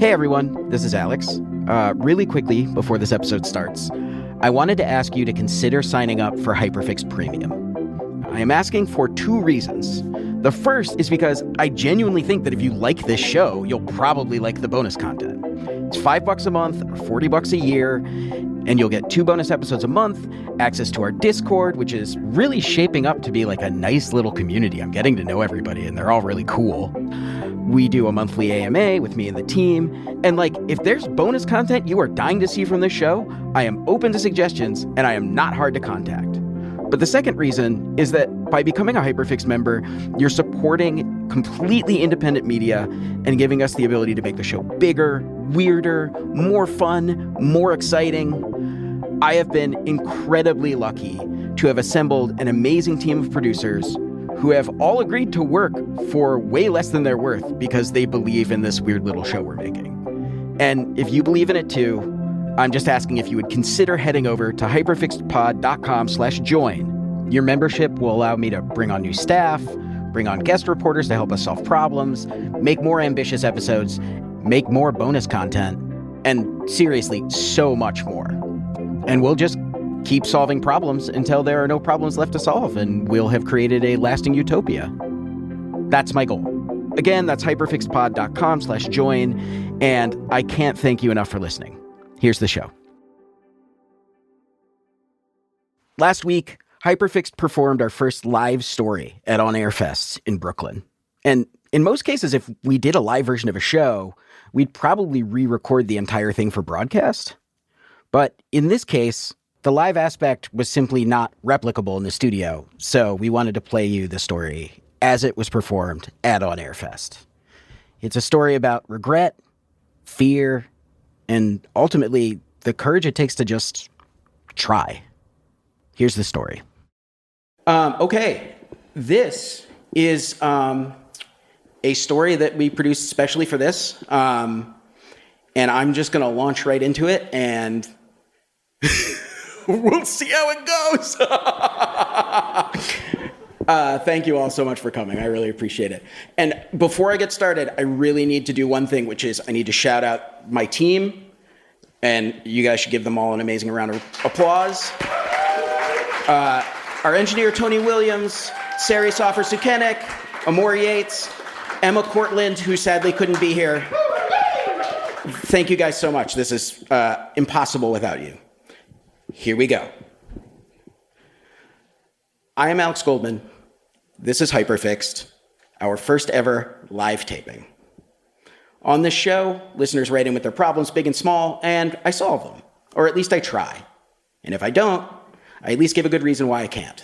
Hey everyone, this is Alex. Really quickly, before this episode starts, I wanted to ask you to consider signing up for Hyperfixed Premium. I am asking for two reasons. The first is because I genuinely think that if you like this show, you'll probably like the bonus content. It's $5 a month or $40 a year, and you'll get 2 bonus episodes a month, access to our Discord, which is really shaping up to be like a nice little community. I'm getting to know everybody, and they're all really cool. We do a monthly AMA with me and the team, and if there's bonus content you are dying to see from this show, I am open to suggestions, and I am not hard to contact. But the second reason is that by becoming a Hyperfixed member, you're supporting completely independent media and giving us the ability to make the show bigger, weirder, more fun, more exciting. I have been incredibly lucky to have assembled an amazing team of producers who have all agreed to work for way less than they're worth because they believe in this weird little show we're making. And if you believe in it too, I'm just asking if you would consider heading over to hyperfixedpod.com/join. Your membership will allow me to bring on new staff, bring on guest reporters to help us solve problems, make more ambitious episodes, make more bonus content, and seriously, so much more. And we'll just keep solving problems until there are no problems left to solve, and we'll have created a lasting utopia. That's my goal. Again, that's hyperfixedpod.com/join, and I can't thank you enough for listening. Here's the show. Last week, Hyperfixed performed our first live story at On Air Fests in Brooklyn. And in most cases, if we did a live version of a show, we'd probably re-record the entire thing for broadcast. But in this case, the live aspect was simply not replicable in the studio, so we wanted to play you the story as it was performed at On Air Fest. It's a story about regret, fear, and ultimately the courage it takes to just try. Here's the story. Okay, this is a story that we produced especially for this, and I'm just going to launch right into it, and we'll see how it goes. Thank you all so much for coming. I really appreciate it. And before I get started, I really need to do one thing, which is I need to shout out my team, and you guys should give them all an amazing round of applause. Our engineer, Tony Williams, Sari Soffer-Sukenik, Amor Yates, Emma Cortland, who sadly couldn't be here. Thank you guys so much. This is impossible without you. Here we go. I am Alex Goldman. This is Hyperfixed, our first ever live taping. On this show, listeners write in with their problems, big and small, and I solve them. Or at least I try. And if I don't, I at least give a good reason why I can't.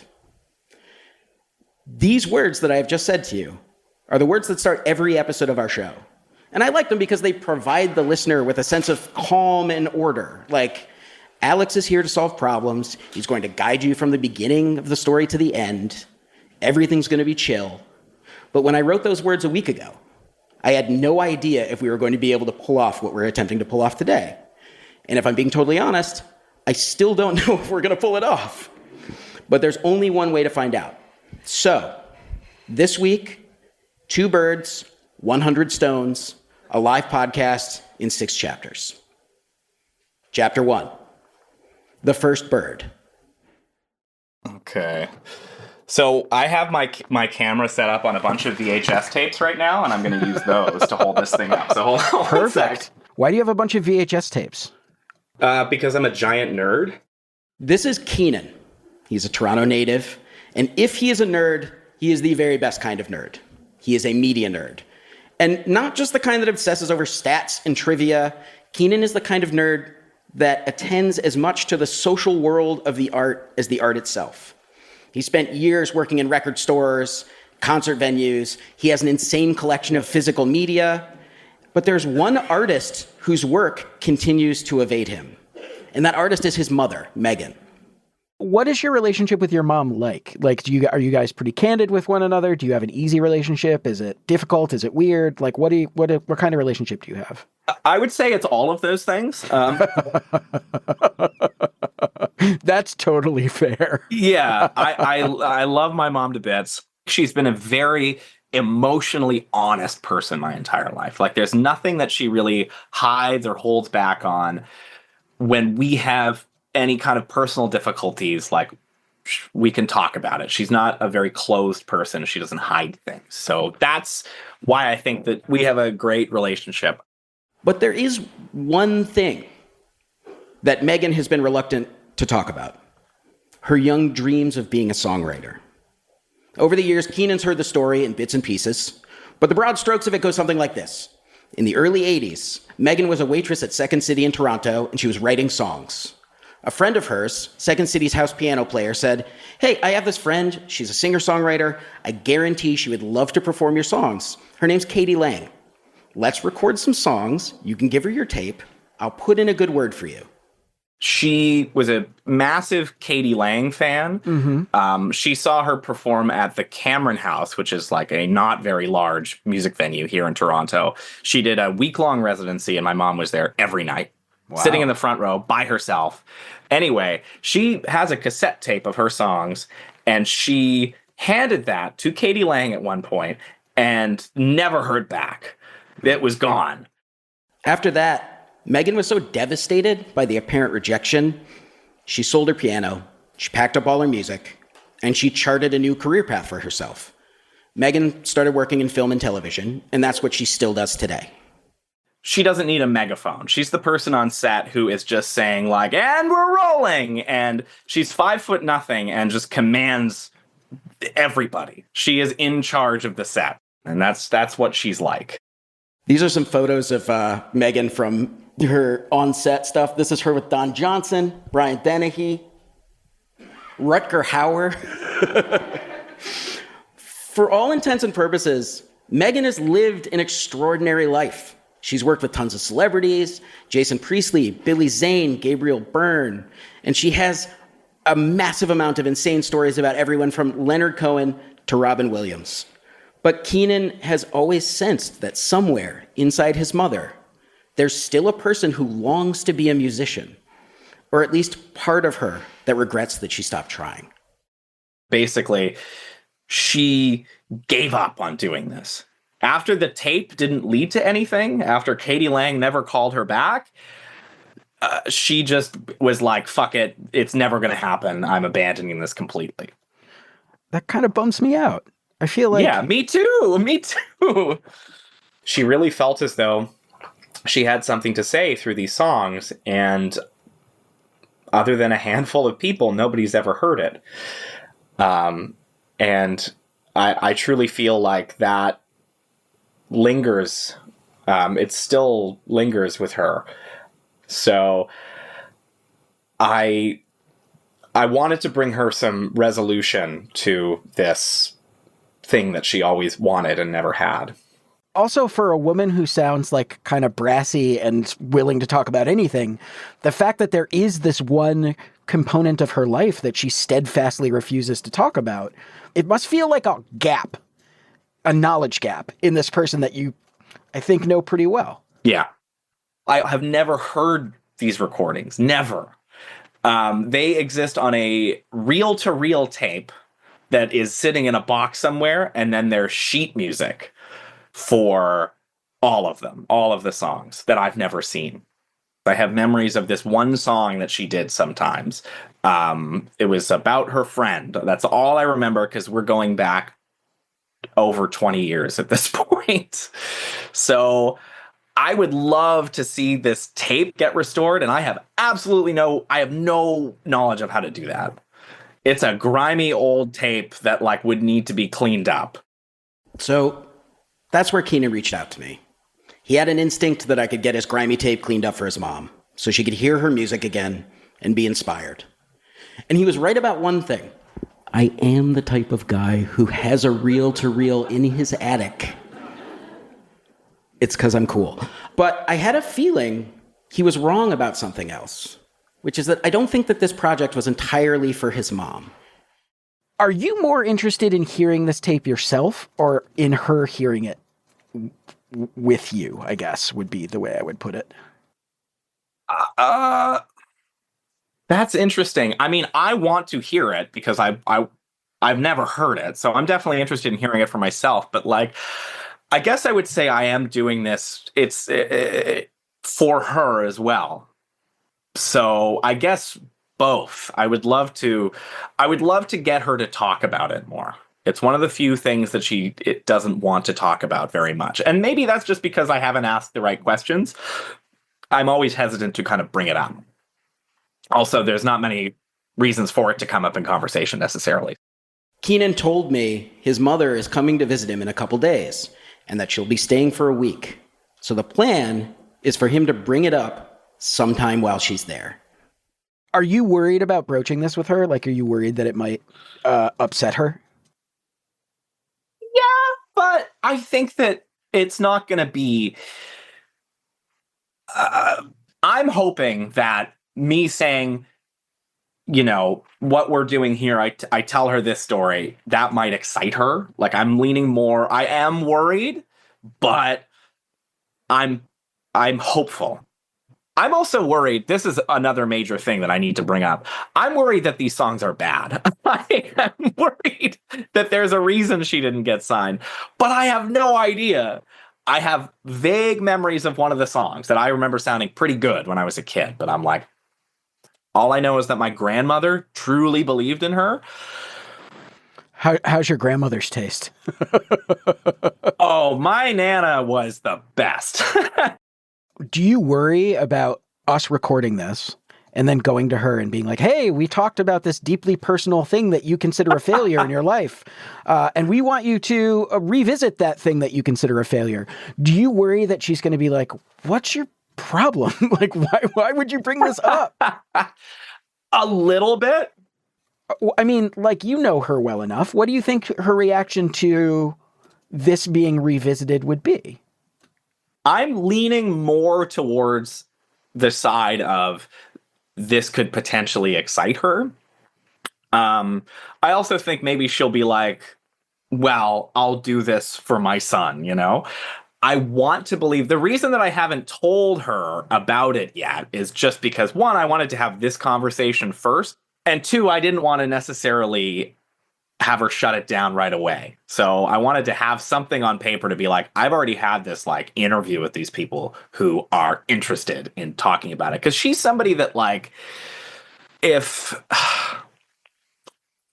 These words that I have just said to you are the words that start every episode of our show. And I like them because they provide the listener with a sense of calm and order. Like, Alex is here to solve problems. He's going to guide you from the beginning of the story to the end. Everything's going to be chill. But when I wrote those words a week ago, I had no idea if we were going to be able to pull off what we're attempting to pull off today. And if I'm being totally honest, I still don't know if we're going to pull it off. But there's only one way to find out. So, this week, 2 birds, 100 stones, a live podcast in 6 chapters. Chapter 1, The First Bird. Okay. So I have my camera set up on a bunch of VHS tapes right now, and I'm going to use those to hold this thing up. So hold on. Perfect. Why do you have a bunch of VHS tapes? Because I'm a giant nerd. This is Keenan. He's a Toronto native. And if he is a nerd, he is the very best kind of nerd. He is a media nerd. And not just the kind that obsesses over stats and trivia. Keenan is the kind of nerd that attends as much to the social world of the art as the art itself. He spent years working in record stores, concert venues. He has an insane collection of physical media. But there's one artist whose work continues to evade him. And that artist is his mother, Megan. What is your relationship with your mom like? Are you guys pretty candid with one another? Do you have an easy relationship? Is it difficult? Is it weird? What kind of relationship do you have? I would say it's all of those things. That's totally fair. Yeah, I love my mom to bits. She's been a very emotionally honest person my entire life. Like, there's nothing that she really hides or holds back on. When we have any kind of personal difficulties, like, we can talk about it. She's not a very closed person. She doesn't hide things. So that's why I think that we have a great relationship. But there is one thing that Megan has been reluctant to talk about: her young dreams of being a songwriter. Over the years, Keenan's heard the story in bits and pieces, but the broad strokes of it go something like this. In the early 80s, Megan was a waitress at Second City in Toronto, and she was writing songs. A friend of hers, Second City's house piano player, said, "Hey, I have this friend. She's a singer-songwriter. I guarantee she would love to perform your songs. Her name's Katie Lang. Let's record some songs. You can give her your tape. I'll put in a good word for you." She was a massive Katie Lang fan. She saw her perform at the Cameron House, which is like a not very large music venue here in Toronto. She did a week-long residency, and my mom was there every night, sitting in the front row by herself. Anyway, she has a cassette tape of her songs, and she handed that to Katie Lang at one point and never heard back. It was gone. After that, Megan was so devastated by the apparent rejection, she sold her piano, she packed up all her music, and she charted a new career path for herself. Megan started working in film and television, and that's what she still does today. She doesn't need a megaphone. She's the person on set who is just saying, like, "And we're rolling!" And she's 5'0" and just commands everybody. She is in charge of the set, and that's what she's like. These are some photos of Megan from her on-set stuff. This is her with Don Johnson, Brian Dennehy, Rutger Hauer. For all intents and purposes, Megan has lived an extraordinary life. She's worked with tons of celebrities: Jason Priestley, Billy Zane, Gabriel Byrne, and she has a massive amount of insane stories about everyone from Leonard Cohen to Robin Williams. But Keenan has always sensed that somewhere inside his mother, there's still a person who longs to be a musician, or at least part of her that regrets that she stopped trying. Basically, she gave up on doing this. After the tape didn't lead to anything, after Katie Lang never called her back, she just was like, fuck it, it's never going to happen. I'm abandoning this completely. That kind of bums me out. I feel like... Yeah, me too. She really felt as though she had something to say through these songs, and other than a handful of people, nobody's ever heard it. And I truly feel like that lingers. It still lingers with her. So I wanted to bring her some resolution to this thing that she always wanted and never had. Also, for a woman who sounds like kind of brassy and willing to talk about anything, the fact that there is this one component of her life that she steadfastly refuses to talk about, it must feel like a gap, a knowledge gap in this person that you, I think, know pretty well. Yeah. I have never heard these recordings. Never. They exist on a reel-to-reel tape that is sitting in a box somewhere, and then there's sheet music for all of them, all of the songs that I've never seen. I have memories of this one song that she did sometimes. It was about her friend. That's all I remember, because we're going back over 20 years at this point. So I would love to see this tape get restored, and I have no knowledge of how to do that. It's a grimy old tape that would need to be cleaned up. So that's where Keenan reached out to me. He had an instinct that I could get his grimy tape cleaned up for his mom, so she could hear her music again and be inspired. And he was right about one thing. I am the type of guy who has a reel-to-reel in his attic. It's because I'm cool. But I had a feeling he was wrong about something else, which is that I don't think that this project was entirely for his mom. Are you more interested in hearing this tape yourself or in her hearing it with you, I guess, would be the way I would put it? That's interesting. I mean, I want to hear it because I've never heard it, so I'm definitely interested in hearing it for myself. But like, I guess I would say I am doing this. It's for her as well. So I guess both. I would love to get her to talk about it more. It's one of the few things that it doesn't want to talk about very much. And maybe that's just because I haven't asked the right questions. I'm always hesitant to kind of bring it up. Also, there's not many reasons for it to come up in conversation necessarily. Keenan told me his mother is coming to visit him in a couple days and that she'll be staying for a week. So the plan is for him to bring it up sometime while she's there. Are you worried about broaching this with her? Like, are you worried that it might upset her? Yeah, but I think that it's not going to be... I'm hoping that me saying, you know, what we're doing here, I tell her this story, that might excite her. Like, I'm leaning more, I am worried, but I'm hopeful. I'm also worried, this is another major thing that I need to bring up. I'm worried that these songs are bad. I am worried that there's a reason she didn't get signed, but I have no idea. I have vague memories of one of the songs that I remember sounding pretty good when I was a kid, but I'm like, all I know is that my grandmother truly believed in her. How's your grandmother's taste? Oh, my Nana was the best. Do you worry about us recording this and then going to her and being like, hey, we talked about this deeply personal thing that you consider a failure in your life, and we want you to revisit that thing that you consider a failure? Do you worry that she's going to be like, what's your problem? Like, why would you bring this up? A little bit. I mean, like, you know her well enough. What do you think her reaction to this being revisited would be? I'm leaning more towards the side of this could potentially excite her. I also think maybe she'll be like, well, I'll do this for my son, you know? I want to believe the reason that I haven't told her about it yet is just because, one, I wanted to have this conversation first, and two, I didn't want to necessarily have her shut it down right away. So I wanted to have something on paper to be like, I've already had this like interview with these people who are interested in talking about it. Cause she's somebody that like, if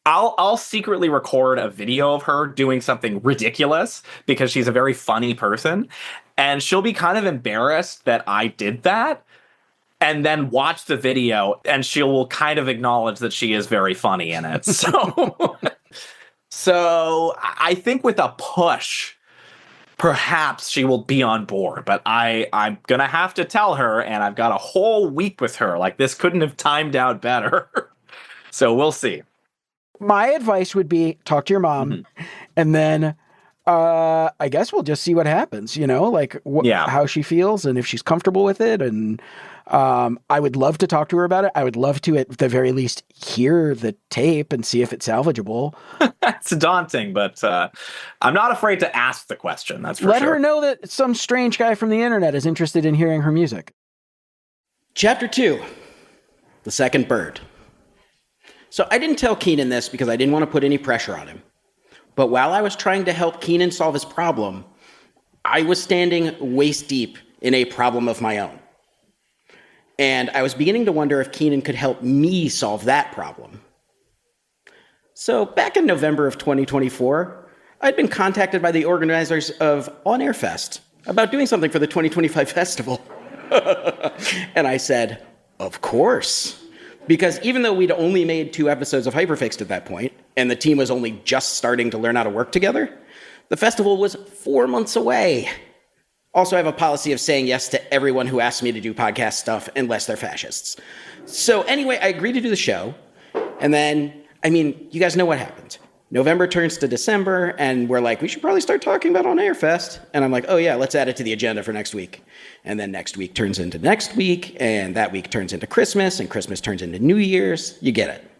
I'll secretly record a video of her doing something ridiculous because she's a very funny person, and she'll be kind of embarrassed that I did that, and then watch the video and she will kind of acknowledge that she is very funny in it. So I think with a push, perhaps she will be on board, but I'm going to have to tell her, and I've got a whole week with her. Like, this couldn't have timed out better. So we'll see. My advice would be talk to your mom, and then I guess we'll just see what happens, you know, like how she feels and if she's comfortable with it. And I would love to talk to her about it. I would love to, at the very least, hear the tape and see if it's salvageable. It's daunting, but I'm not afraid to ask the question. That's for sure. Let her know that some strange guy from the internet is interested in hearing her music. Chapter 2, The Second Bird. So I didn't tell Keenan this because I didn't want to put any pressure on him. But while I was trying to help Keenan solve his problem, I was standing waist deep in a problem of my own. And I was beginning to wonder if Keenan could help me solve that problem. So back in November of 2024, I'd been contacted by the organizers of On Air Fest about doing something for the 2025 festival. And I said, of course. Because even though we'd only made 2 episodes of Hyperfixed at that point, and the team was only just starting to learn how to work together, the festival was 4 months away. Also, I have a policy of saying yes to everyone who asks me to do podcast stuff unless they're fascists. So anyway, I agreed to do the show, and then, I mean, you guys know what happened. November turns to December, and we're like, we should probably start talking about On Air Fest. And I'm like, oh yeah, let's add it to the agenda for next week. And then next week turns into next week, and that week turns into Christmas, and Christmas turns into New Year's. You get it.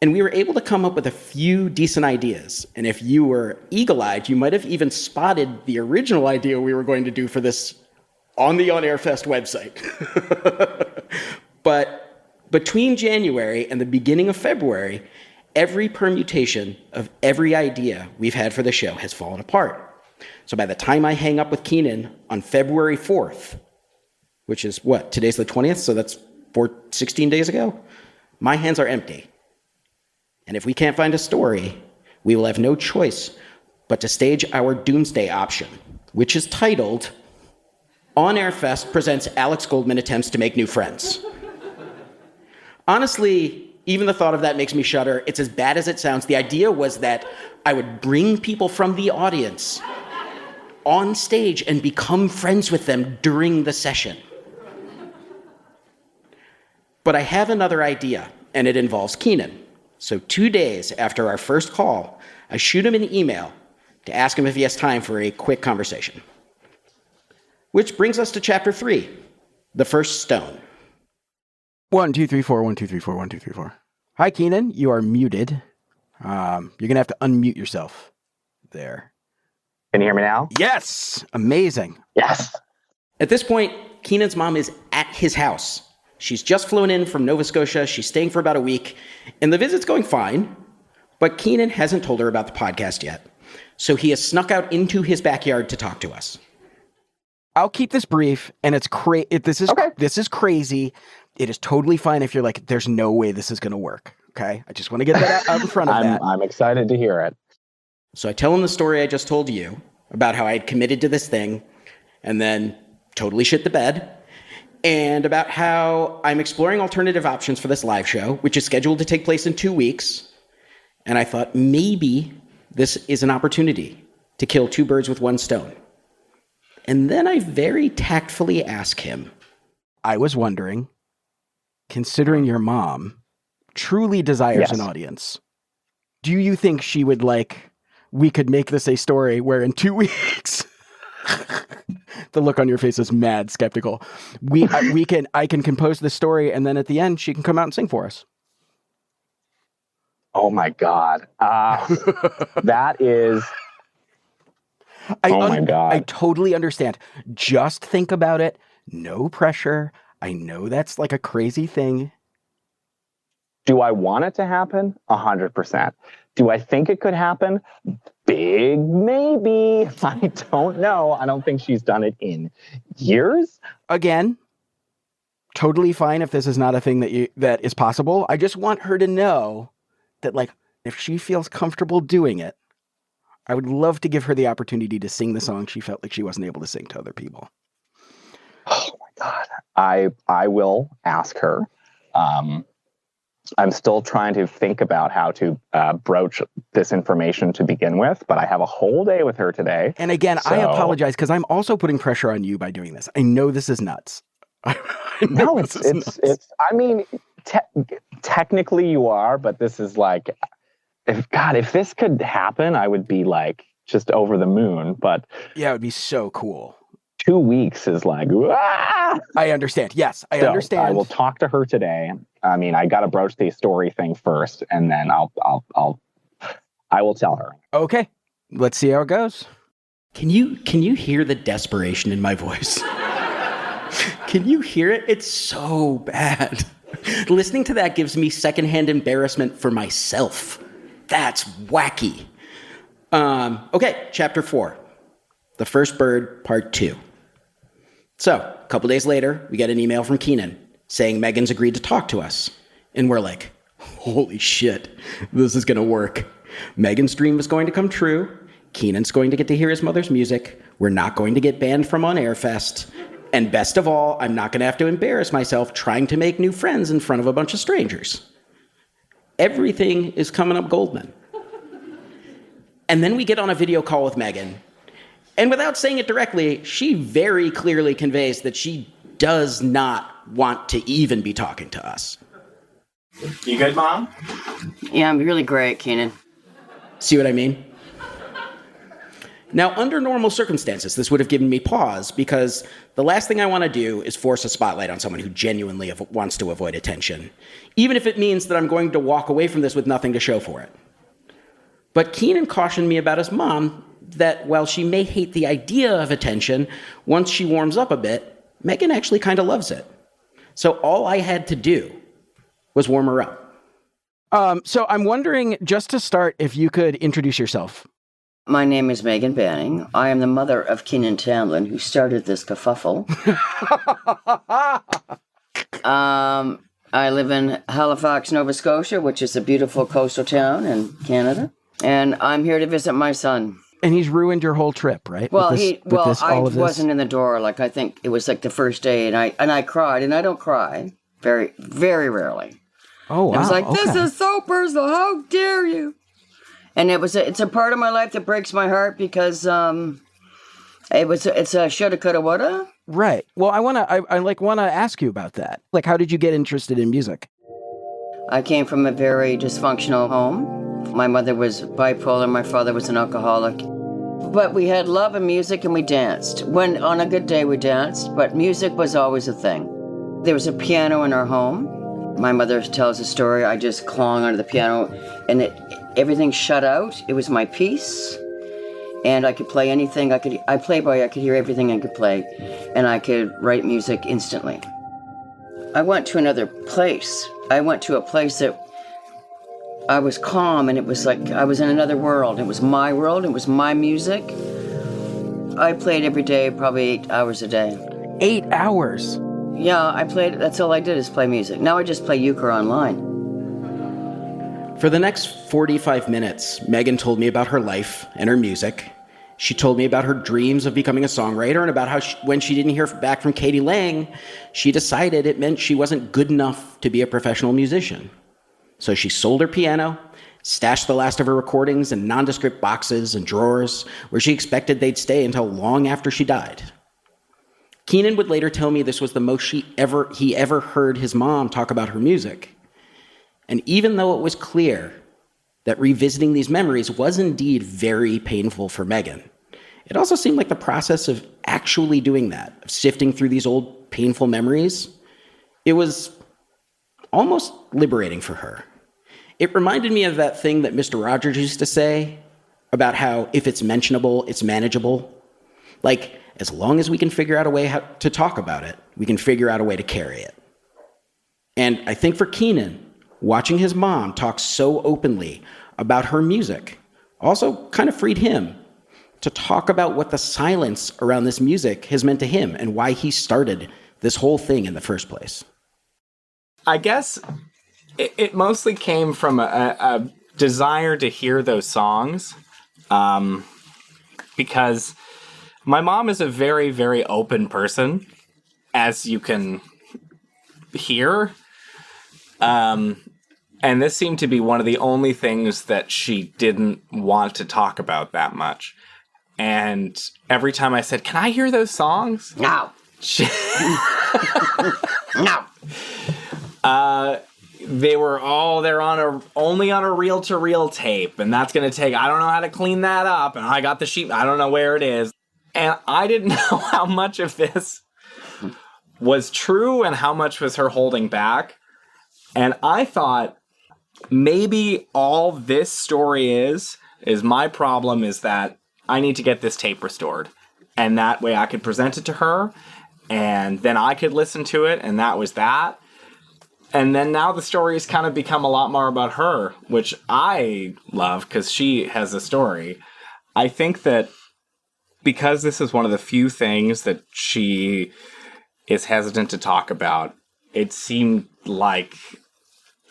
And we were able to come up with a few decent ideas. And if you were eagle-eyed, you might have even spotted the original idea we were going to do for this on the On Air Fest website. But between January and the beginning of February, every permutation of every idea we've had for the show has fallen apart. So by the time I hang up with Keenan on February 4th, which is what? Today's the 20th, so that's 16 days ago? My hands are empty. And if we can't find a story, we will have no choice but to stage our doomsday option, which is titled On Air Fest Presents Alex Goldman Attempts to Make New Friends. Honestly, even the thought of that makes me shudder. It's as bad as it sounds. The idea was that I would bring people from the audience on stage and become friends with them during the session. But I have another idea, and it involves Keenan. So 2 days after our first call, I shoot him an email to ask him if he has time for a quick conversation. Which brings us to chapter 3, the first stone. 1, 2, 3, 4, 1, 2, 3, 4, 1, 2, 3, 4. Hi, Keenan. You are muted. You're going to have to unmute yourself there. Can you hear me now? Yes. Amazing. Yes. At this point, Keenan's mom is at his house. She's just flown in from Nova Scotia. She's staying for about a week, and the visit's going fine, but Keenan hasn't told her about the podcast yet. So he has snuck out into his backyard to talk to us. I'll keep this brief, and it's this is crazy. It is totally fine if you're like, there's no way this is going to work. Okay, I just want to get that out in front of that. I'm excited to hear it. So I tell him the story I just told you about how I had committed to this thing, and then totally shit the bed, and about how I'm exploring alternative options for this live show, which is scheduled to take place in 2 weeks. And I thought maybe this is an opportunity to kill 2 birds with 1 stone. And then I very tactfully ask him, I was wondering, considering your mom truly desires an Yes. audience, do you think she would we could make this a story where in 2 weeks, the look on your face is mad skeptical. I can compose the story, and then at the end, she can come out and sing for us. Oh my God. That is. My God. I totally understand. Just think about it. No pressure. I know that's like a crazy thing. Do I want it to happen? 100%. Do I think it could happen? Big maybe. I don't know. I don't think she's done it in years. Again, totally fine if this is not a thing that is possible. I just want her to know that, if she feels comfortable doing it, I would love to give her the opportunity to sing the song she felt like she wasn't able to sing to other people. Oh my God. I will ask her. I'm still trying to think about how to broach this information to begin with, but I have a whole day with her today. And again, I apologize because I'm also putting pressure on you by doing this. I know this is nuts. No, it's I mean, technically you are, but this is if this could happen, I would be just over the moon. But yeah, it would be so cool. 2 weeks is ah! I understand. Yes, I understand. I will talk to her today. I mean, I got to broach the story thing first, and then I will tell her. Okay, let's see how it goes. Can you hear the desperation in my voice? Can you hear it? It's so bad. Listening to that gives me secondhand embarrassment for myself. That's wacky. Okay, chapter 4. The First Bird, part 2. So, a couple days later, we get an email from Keenan saying Megan's agreed to talk to us. And we're like, holy shit, this is going to work. Megan's dream is going to come true. Keenan's going to get to hear his mother's music. We're not going to get banned from On Air Fest. And best of all, I'm not going to have to embarrass myself trying to make new friends in front of a bunch of strangers. Everything is coming up Goldman. And then we get on a video call with Megan. And without saying it directly, she very clearly conveys that she does not want to even be talking to us. You good, Mom? Yeah, I'm really great, Keenan. See what I mean? Now, under normal circumstances, this would have given me pause because the last thing I want to do is force a spotlight on someone who genuinely wants to avoid attention, even if it means that I'm going to walk away from this with nothing to show for it. But Keenan cautioned me about his mom that while she may hate the idea of attention, once she warms up a bit, Megan actually kind of loves it. So all I had to do was warm her up. So I'm wondering, just to start, if you could introduce yourself. My name is Megan Banning. I am the mother of Keenan Tamlin, who started this kerfuffle. I live in Halifax, Nova Scotia, which is a beautiful coastal town in Canada. And I'm here to visit my son. And he's ruined your whole trip, right? Well, I wasn't in the door. Like, I think it was like the first day, and I cried, and I don't cry very, very rarely. Oh, wow. And I was like, this okay. is so personal. How dare you? And it's a part of my life that breaks my heart because it's a shoulda, coulda, woulda. Right. Well, I want to ask you about that. Like, how did you get interested in music? I came from a very dysfunctional home. My mother was bipolar. My father was an alcoholic. But we had love and music, and we danced. When on a good day, we danced, but music was always a thing. There was a piano in our home. My mother tells a story. I just clung onto the piano, and everything shut out. It was my peace, and I could play anything. I could hear everything I could play, and I could write music instantly. I went to another place. I went to a place that I was calm, and it was like I was in another world. It was my world. It was my music. I played every day, probably 8 hours a day. 8 hours? Yeah, I played. That's all I did is play music. Now I just play euchre online. For the next 45 minutes, Megan told me about her life and her music. She told me about her dreams of becoming a songwriter and about how when she didn't hear back from Katie Lang, she decided it meant she wasn't good enough to be a professional musician. So she sold her piano, stashed the last of her recordings in nondescript boxes and drawers where she expected they'd stay until long after she died. Keenan would later tell me this was the most he ever heard his mom talk about her music. And even though it was clear that revisiting these memories was indeed very painful for Megan, it also seemed like the process of actually doing that, of sifting through these old painful memories, it was almost liberating for her. It reminded me of that thing that Mr. Rogers used to say about how if it's mentionable, it's manageable. Like, as long as we can figure out a way to talk about it, we can figure out a way to carry it. And I think for Keenan, watching his mom talk so openly about her music also kind of freed him to talk about what the silence around this music has meant to him and why he started this whole thing in the first place. I guess it mostly came from a desire to hear those songs, because my mom is a very, very open person, as you can hear. And this seemed to be one of the only things that she didn't want to talk about that much. And every time I said, "Can I hear those songs?" No. No. They're only on a reel-to-reel tape, and that's going to take, I don't know how to clean that up, and I got the sheet, I don't know where it is. And I didn't know how much of this was true and how much was her holding back. And I thought, maybe all this story is my problem is that I need to get this tape restored. And that way I could present it to her, and then I could listen to it, and that was that. And then now the story has kind of become a lot more about her, which I love because she has a story. I think that because this is one of the few things that she is hesitant to talk about, it seemed like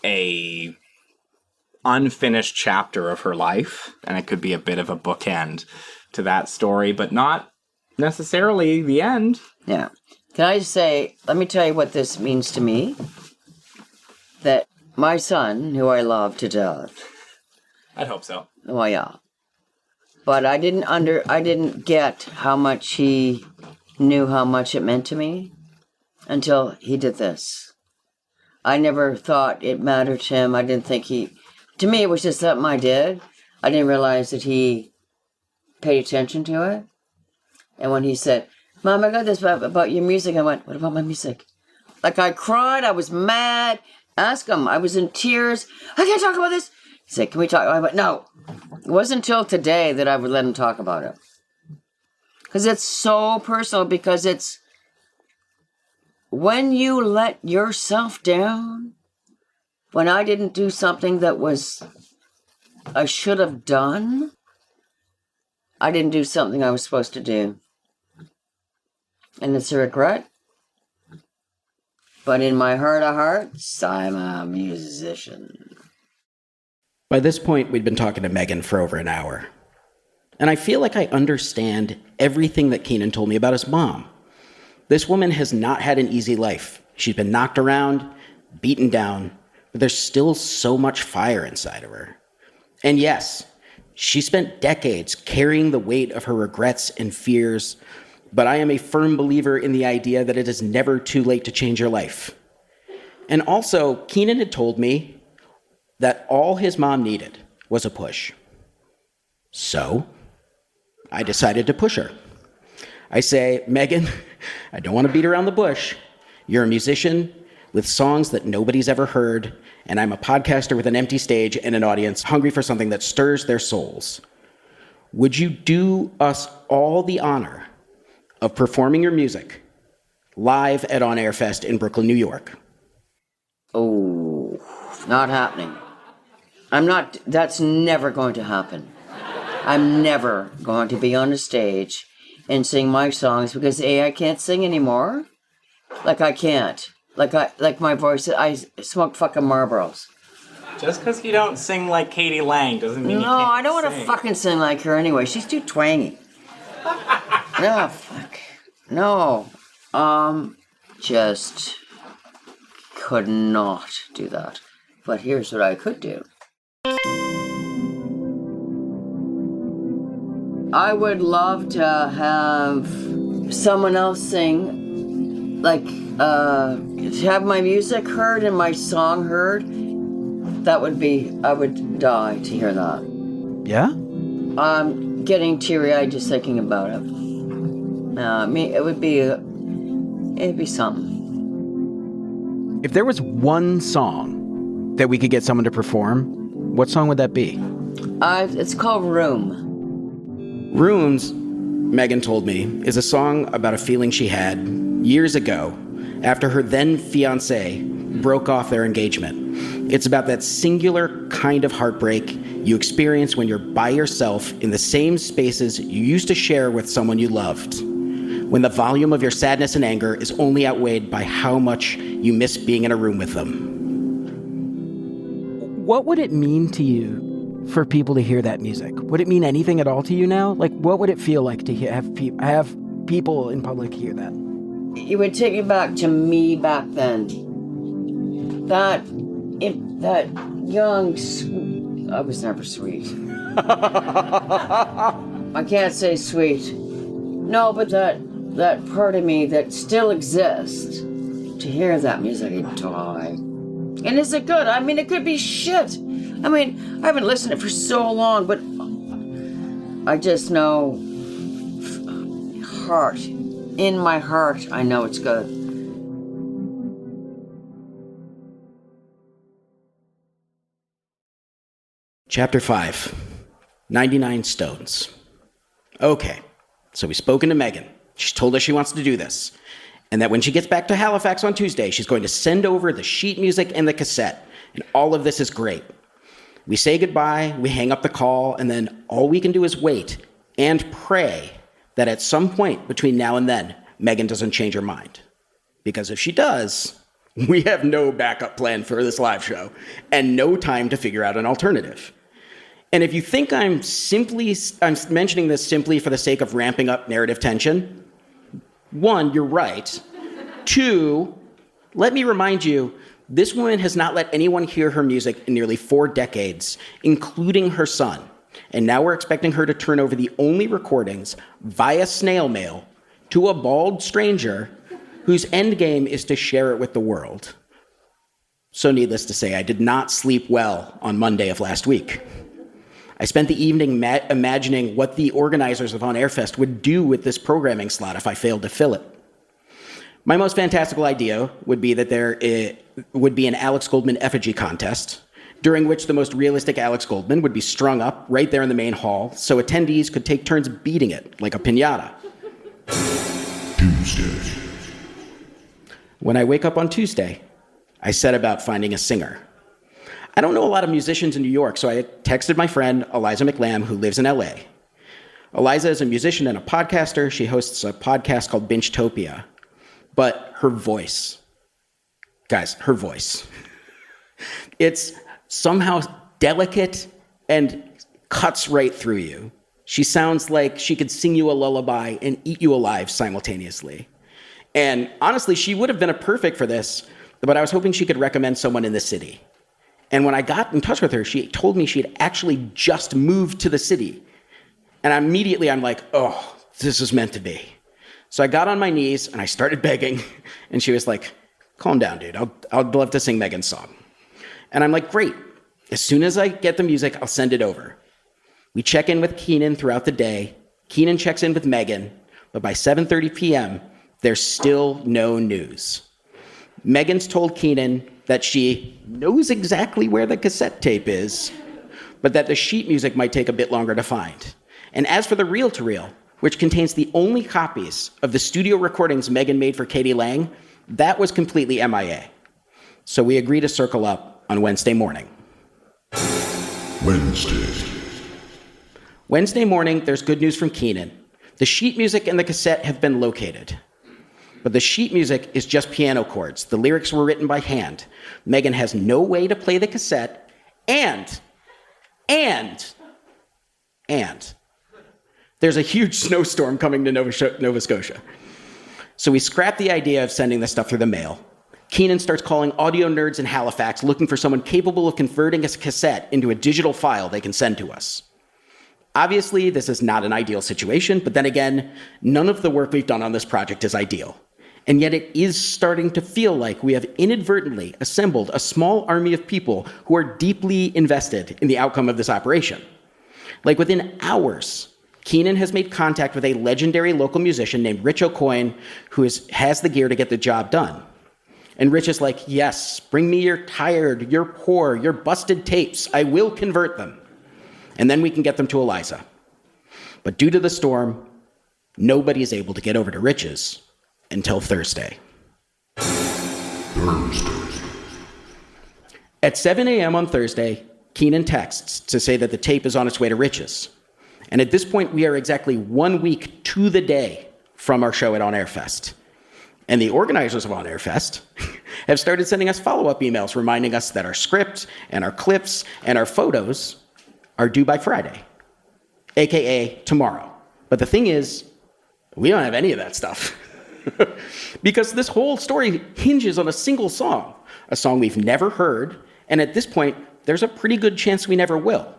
a unfinished chapter of her life, and it could be a bit of a bookend to that story, but not necessarily the end. Yeah. Can I just say, let me tell you what this means to me. That my son, who I love to death. I'd hope so. Well, yeah. But I didn't get how much he knew how much it meant to me until he did this. I never thought it mattered to him. I didn't think to me, it was just something I did. I didn't realize that he paid attention to it. And when he said, "Mom, I got this about your music," I went, "What about my music?" Like, I cried, I was mad. Ask him. I was in tears. "I can't talk about this." He said, "Can we talk?" I went, "No." It wasn't until today that I would let him talk about it. Because it's so personal, because it's when you let yourself down, When I didn't do something that I should have done, I didn't do something I was supposed to do. And it's a regret. But in my heart of hearts, I'm a musician. By this point, we'd been talking to Megan for over an hour. And I feel like I understand everything that Keenan told me about his mom. This woman has not had an easy life. She's been knocked around, beaten down, but there's still so much fire inside of her. And yes, she spent decades carrying the weight of her regrets and fears, but I am a firm believer in the idea that it is never too late to change your life. And also, Keenan had told me that all his mom needed was a push. So, I decided to push her. I say, Megan, I don't want to beat around the bush. You're a musician with songs that nobody's ever heard, and I'm a podcaster with an empty stage and an audience hungry for something that stirs their souls. Would you do us all the honor of performing your music live at On Air Fest in Brooklyn, New York? Oh, not happening. That's never going to happen. I'm never going to be on a stage and sing my songs because I can't sing anymore. Like I can't. Like my voice, I smoke fucking Marlboros. Just because you don't sing like Katie Lang doesn't mean you can't No, I don't want sing. to fucking sing like her anyway. She's too twangy. No, fuck. No. Just could not do that. But here's what I could do. I would love to have someone else sing, like, to have my music heard and my song heard. That would be, I would die to hear that. Yeah? I'm getting teary-eyed just thinking about it. It'd be something. If there was one song that we could get someone to perform, what song would that be? It's called Room. Rooms, Megan told me, is a song about a feeling she had years ago after her then fiancé broke off their engagement. It's about that singular kind of heartbreak you experience when you're by yourself in the same spaces you used to share with someone you loved, when the volume of your sadness and anger is only outweighed by how much you miss being in a room with them. What would it mean to you for people to hear that music? Would it mean anything at all to you now? Like, what would it feel like to have people in public hear that? It would take me back to me back then. That young, I was never sweet. I can't say sweet. No, but that part of me that still exists, to hear that music, I'd die. And is it good? I mean, it could be shit. I mean, I haven't listened to it for so long, but I just know, in my heart, I know it's good. Chapter 5, 99 Stones. Okay, so we've spoken to Megan. She's told us she wants to do this. And that when she gets back to Halifax on Tuesday, she's going to send over the sheet music and the cassette. And all of this is great. We say goodbye, we hang up the call, and then all we can do is wait and pray that at some point between now and then, Megan doesn't change her mind. Because if she does, we have no backup plan for this live show and no time to figure out an alternative. And if you think I'm mentioning this simply for the sake of ramping up narrative tension, 1, you're right. 2, let me remind you, this woman has not let anyone hear her music in nearly 4 decades, including her son. And now we're expecting her to turn over the only recordings via snail mail to a bald stranger whose end game is to share it with the world. So needless to say, I did not sleep well on Monday of last week. I spent the evening imagining what the organizers of On Air Fest would do with this programming slot if I failed to fill it. My most fantastical idea would be that there would be an Alex Goldman effigy contest, during which the most realistic Alex Goldman would be strung up right there in the main hall, so attendees could take turns beating it like a piñata. Tuesday. When I wake up on Tuesday, I set about finding a singer. I don't know a lot of musicians in New York, so I texted my friend, Eliza McLam, who lives in LA. Eliza is a musician and a podcaster. She hosts a podcast called Bingetopia. But her voice, guys, her voice, it's somehow delicate and cuts right through you. She sounds like she could sing you a lullaby and eat you alive simultaneously. And honestly, she would have been a perfect for this, but I was hoping she could recommend someone in the city. And when I got in touch with her, she told me she had actually just moved to the city. And immediately I'm like, oh, this is meant to be. So I got on my knees and I started begging. And she was like, calm down, dude. I'd love to sing Megan's song. And I'm like, great. As soon as I get the music, I'll send it over. We check in with Keenan throughout the day. Keenan checks in with Megan. But by 7:30 p.m., there's still no news. Megan's told Keenan that she knows exactly where the cassette tape is, but that the sheet music might take a bit longer to find. And as for the reel-to-reel, which contains the only copies of the studio recordings Megan made for Katie Lang, that was completely MIA. So we agree to circle up on Wednesday morning. Wednesday morning, there's good news from Keenan. The sheet music and the cassette have been located. But the sheet music is just piano chords. The lyrics were written by hand. Megan has no way to play the cassette, and there's a huge snowstorm coming to Nova Scotia. So we scrapped the idea of sending this stuff through the mail. Keenan starts calling audio nerds in Halifax looking for someone capable of converting a cassette into a digital file they can send to us. Obviously, this is not an ideal situation, but then again, none of the work we've done on this project is ideal. And yet it is starting to feel like we have inadvertently assembled a small army of people who are deeply invested in the outcome of this operation. Like within hours, Keenan has made contact with a legendary local musician named Rich O'Coin, who has the gear to get the job done. And Rich is like, yes, bring me your tired, your poor, your busted tapes. I will convert them. And then we can get them to Eliza. But due to the storm, nobody is able to get over to Rich's until Thursday. At 7 a.m. on Thursday, Keenan texts to say that the tape is on its way to Rich's. And at this point, we are exactly 1 week to the day from our show at On Air Fest. And the organizers of On Air Fest have started sending us follow-up emails reminding us that our script and our clips and our photos are due by Friday, aka tomorrow. But the thing is, we don't have any of that stuff. Because this whole story hinges on a single song, a song we've never heard, and at this point, there's a pretty good chance we never will.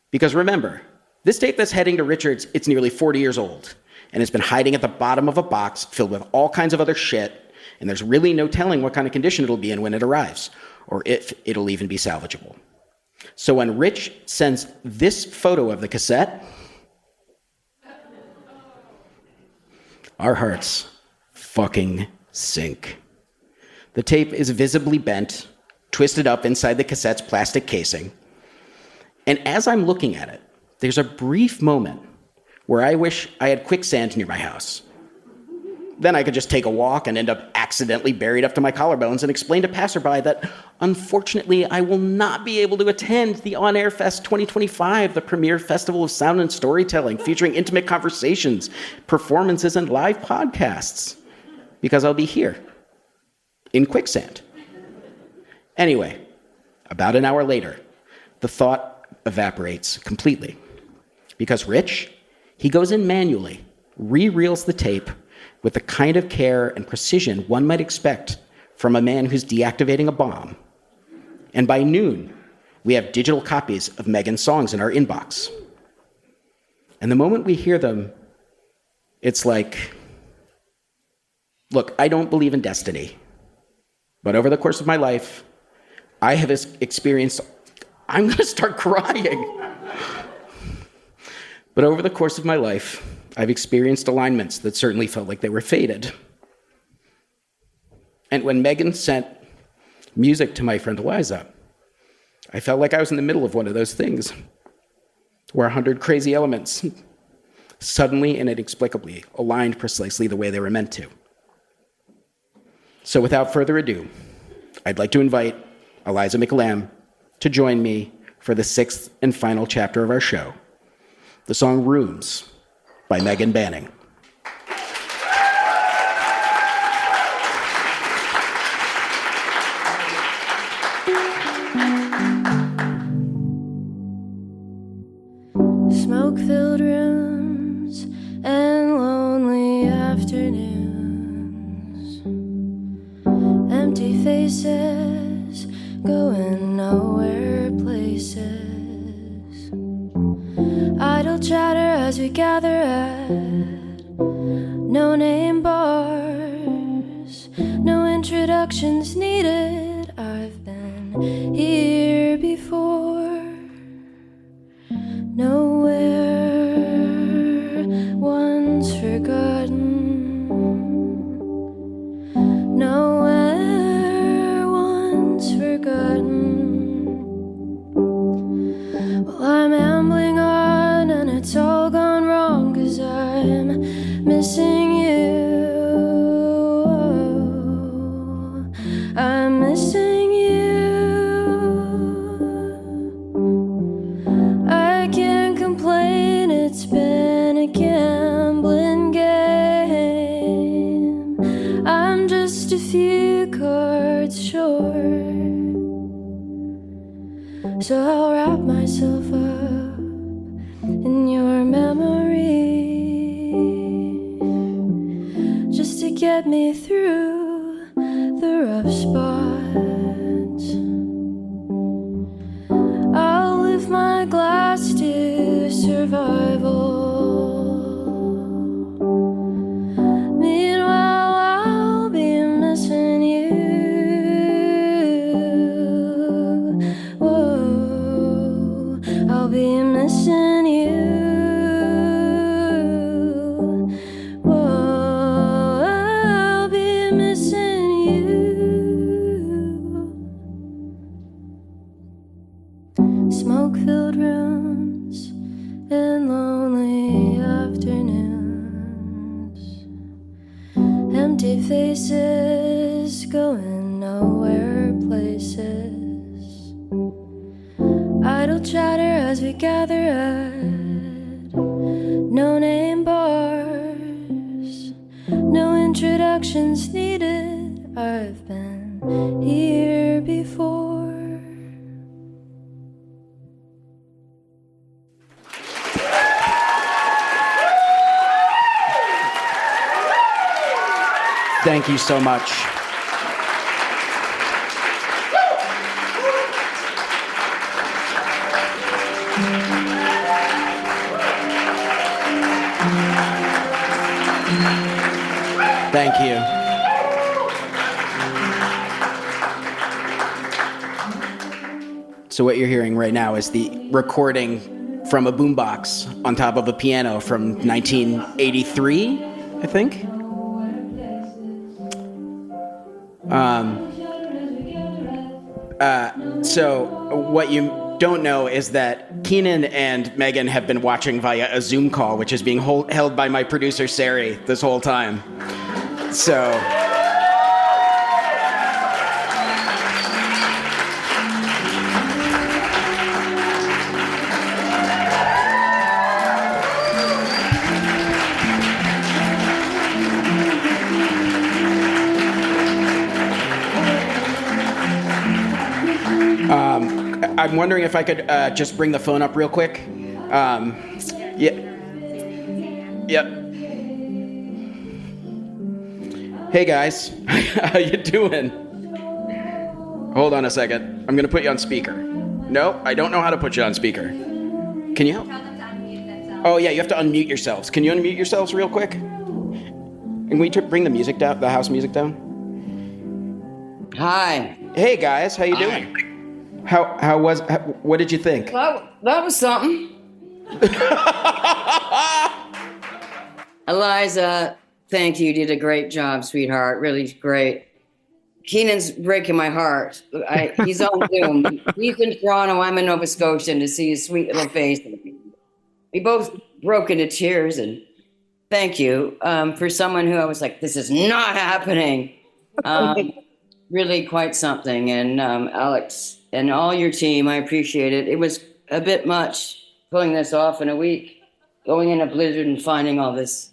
Because remember, this tape that's heading to Richards, it's nearly 40 years old, and it's been hiding at the bottom of a box filled with all kinds of other shit, and there's really no telling what kind of condition it'll be in when it arrives, or if it'll even be salvageable. So when Rich sends this photo of the cassette, our hearts fucking sink. The tape is visibly bent, twisted up inside the cassette's plastic casing. And as I'm looking at it, there's a brief moment where I wish I had quicksand near my house. Then I could just take a walk and end up accidentally buried up to my collarbones and explain to passerby that, unfortunately, I will not be able to attend the On Air Fest 2025, the premier festival of sound and storytelling featuring intimate conversations, performances, and live podcasts, because I'll be here in quicksand. Anyway, about an hour later, the thought evaporates completely because Rich, he goes in manually, re-reels the tape with the kind of care and precision one might expect from a man who's deactivating a bomb. And by noon, we have digital copies of Megan's songs in our inbox. And the moment we hear them, it's like, look, I don't believe in destiny, but over the course of my life, I have experienced, I'm going to start crying. But over the course of my life, I've experienced alignments that certainly felt like they were fated. And when Megan sent music to my friend Eliza, I felt like I was in the middle of one of those things where 100 crazy elements suddenly and inexplicably aligned precisely the way they were meant to. So without further ado, I'd like to invite Eliza McLam to join me for the 6th and final chapter of our show, the song Rooms by Megan Banning. Smoke-filled rooms and lonely afternoons, empty faces going nowhere places, idle chatter as we gather at no-name bars, no introductions needed. I've been here before, nowhere once forgotten, nowhere once forgotten. Well, I'm ambling on and it's all gone wrong 'cause I'm missing you. I'm missing you. I can't complain, it's been a gambling game. I'm just a few cards short, so I'll wrap myself up in your memory just to get me through the rough spots. I'll lift my glass to survival. Meanwhile, I'll be missing you. Whoa, I'll be missing you. Whoa, I'll be missing you. Smoke-filled rooms and lonely afternoons, empty faces going nowhere places, idle chatter as we gather at no-name bars, no introductions needed. I've been here before. Thank you so much. Thank you. So what you're hearing right now is the recording from a boombox on top of a piano from 1983, I think. So what you don't know is that Keenan and Megan have been watching via a Zoom call, which is being held by my producer, Sari, this whole time. So... I'm wondering if I could just bring the phone up real quick. Yeah. Yep. Hey guys, how you doing? Hold on a second. I'm gonna put you on speaker. No, I don't know how to put you on speaker. Can you help? Oh yeah, you have to unmute yourselves. Can you unmute yourselves real quick? And we bring the music down, the house music down? Hi. Hey guys, how you doing? What did you think? That was something. Eliza, thank you. You did a great job, sweetheart. Really great. Keenan's breaking my heart. He's on Zoom. He's in Toronto. I'm in Nova Scotia, and to see his sweet little face. We both broke into tears, and thank you for someone who I was like, this is not happening. Really quite something. And Alex, and all your team. I appreciate it. It was a bit much pulling this off in a week, going in a blizzard and finding all this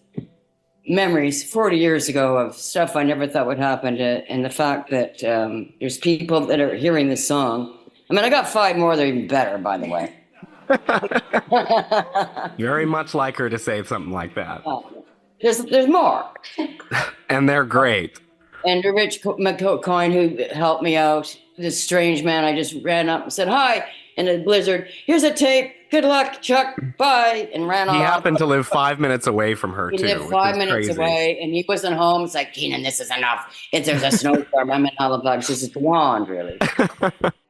memories 40 years ago of stuff I never thought would happen and the fact that there's people that are hearing this song. I mean, I got 5 more that are even better, by the way. Very much like her to say something like that. There's more. And they're great. And Rich McCoy, who helped me out, this strange man, I just ran up and said, hi, in a blizzard. Here's a tape. Good luck, Chuck. Bye. And ran off. He happened to live 5 minutes away from her, He too. lived 5 minutes crazy. away, and he wasn't home. It's like, Keenan, this is enough. There's a snowstorm. I'm in Halifax. This is beyond, really.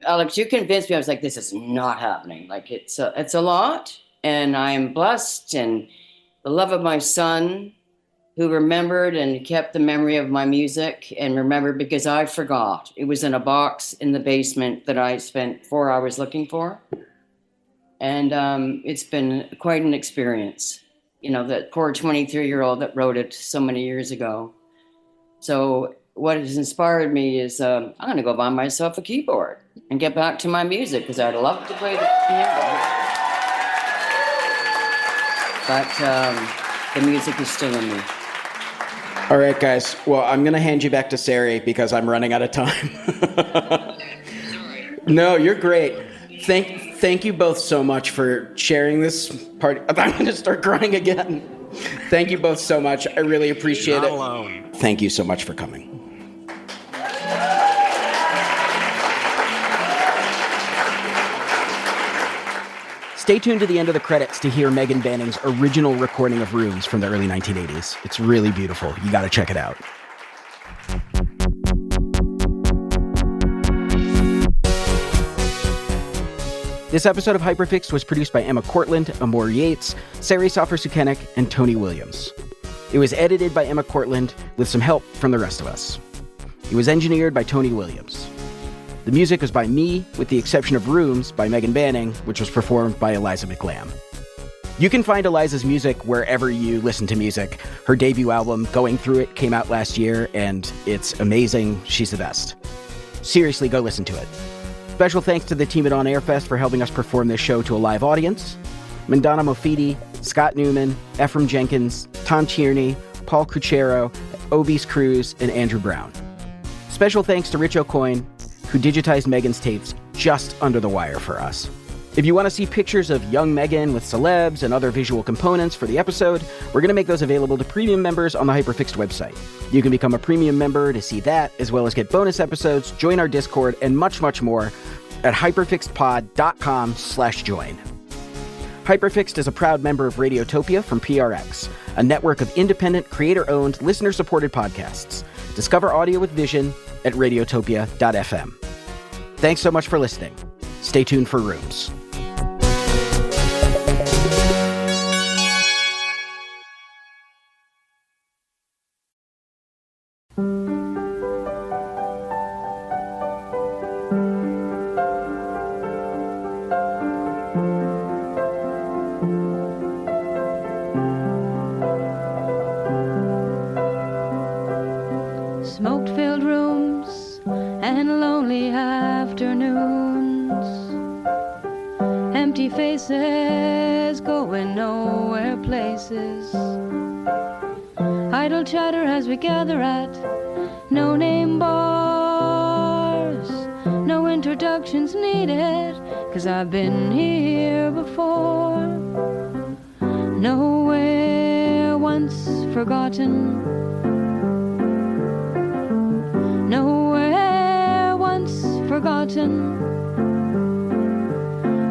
Alex, you convinced me. I was like, this is not happening. Like, it's a lot, and I'm blessed, and the love of my son, who remembered and kept the memory of my music and remembered because I forgot. It was in a box in the basement that I spent 4 hours looking for. And it's been quite an experience. You know, that poor 23-year-old that wrote it so many years ago. So what has inspired me is I'm going to go buy myself a keyboard and get back to my music because I'd love to play the piano. But the music is still in me. All right, guys. Well, I'm going to hand you back to Sari because I'm running out of time. No, you're great. Thank you both so much for sharing this part. I'm going to start crying again. Thank you both so much. I really appreciate You're not it. alone. Thank you so much for coming. Stay tuned to the end of the credits to hear Megan Banning's original recording of Rooms from the early 1980s. It's really beautiful. You got to check it out. This episode of Hyperfixed was produced by Emma Cortland, Amor Yates, Sari Soffer-Sukenik, and Tony Williams. It was edited by Emma Cortland with some help from the rest of us. It was engineered by Tony Williams. The music was by me, with the exception of Rooms by Megan Banning, which was performed by Eliza McLamb. You can find Eliza's music wherever you listen to music. Her debut album, Going Through It, came out last year, and it's amazing. She's the best. Seriously, go listen to it. Special thanks to the team at On Air Fest for helping us perform this show to a live audience. Mandana Mofidi, Scott Newman, Ephraim Jenkins, Tom Tierney, Paul Cuchero, Obis Cruz, and Andrew Brown. Special thanks to Rich O'Coin, who digitized Megan's tapes just under the wire for us. If you want to see pictures of young Megan with celebs and other visual components for the episode, we're going to make those available to premium members on the Hyperfixed website. You can become a premium member to see that, as well as get bonus episodes, join our Discord, and much, much more at hyperfixedpod.com/join. Hyperfixed is a proud member of Radiotopia from PRX, a network of independent, creator-owned, listener-supported podcasts. Discover audio with vision at radiotopia.fm. Thanks so much for listening. Stay tuned for Rooms. Smoke-filled rooms and lonely afternoons, empty faces going nowhere places, idle chatter as we gather at no-name bars, no introductions needed, 'cause I've been here before. Nowhere once forgotten, nowhere once forgotten.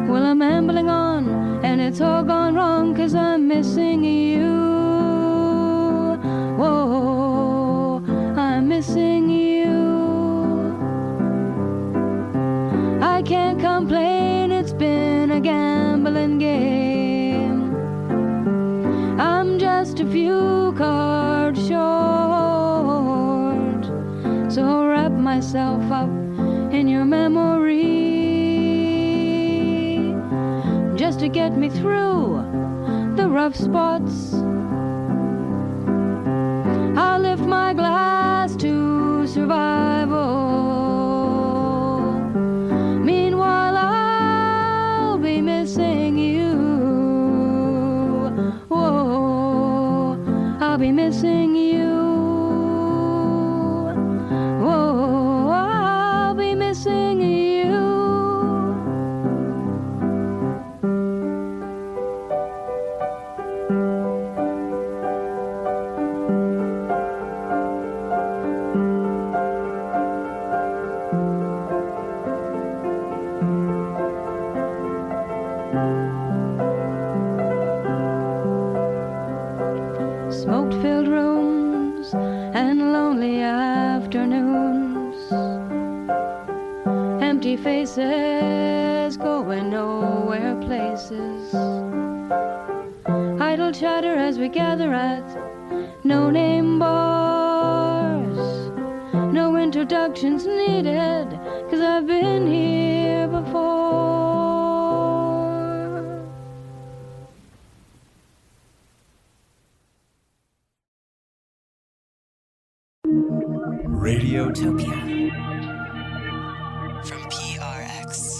Well, I'm ambling on, and it's all gone wrong, 'cause I'm missing you. Whoa, I'm missing you. I can't complain, it's been a gambling game. I'm just a few cards short, so I'll wrap myself up in your memory, just to get me through the rough spots. I'll lift my glass to survival. Meanwhile, empty faces, going nowhere places. Idle chatter as we gather at no-name bars. No introductions needed, 'cause I've been here before. Radiotopia from PRX.